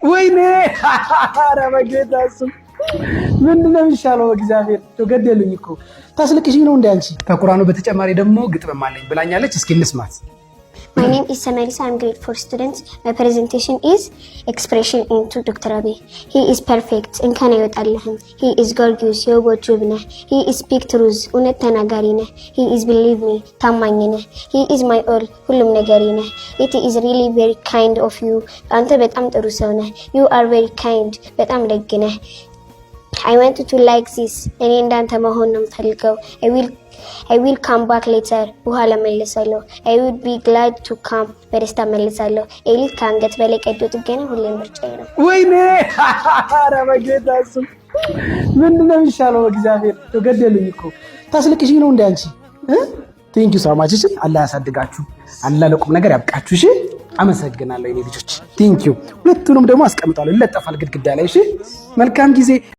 ወይኔ ኧረ በጌታ ስም ምንድነው የሚሻለው? እግዚአብሔር ተገደሉኝ እኮ ታስለቅሽኝ ነው እንዴ አንቺ? ከቁርአኑ በተጨማሪ ደግሞ ግጥም አለኝ ብላኛለች። እስኪ እንስማት። My name is Samarisa. I'm grade 4 student. My presentation is expression into Dr. Abiy. He is perfect. እንከን አይወጣልህም. He is gorgeous. የውቦች ውብ ነህ. He is speak truth. እውነት ተናጋሪ ነህ. He is believe me. ታማኝ ነህ. He is my all. ሁሉም ነገሬ ነህ. It is really very kind of you. አንተ በጣም ጥሩ ሰው ነህ. You are very kind. በጣም ደግ ነህ. I want to like this. እኔ እንዳንተ መሆን ነው የምፈልገው. I will come back later. በኋላ መልሳለሁ. I would be glad to come. በደስታ መልሳለሁ. ኤሊት ከአንገት በላይ ቀዶ ጥገና ሁሌም ምርጫዬ ነው። ወይኔ ኧረ በጌታ ስም ምንድነው የሚሻለው? እግዚአብሔር ተገደሉኝ እኮ ታስለቅሽኝ ነው እንዴ አንቺ? ቴንክ ዩ ሶ ማች። እሺ አላህ ያሳድጋችሁ። አላህ ለቁም ነገር ያብቃችሁ። እሺ አመሰግናለሁ የኔ ልጆች። ቴንክ ዩ። ሁለቱንም ደግሞ አስቀምጣለሁ፣ ይለጠፋል ግድግዳ ላይ። እሺ መልካም ጊዜ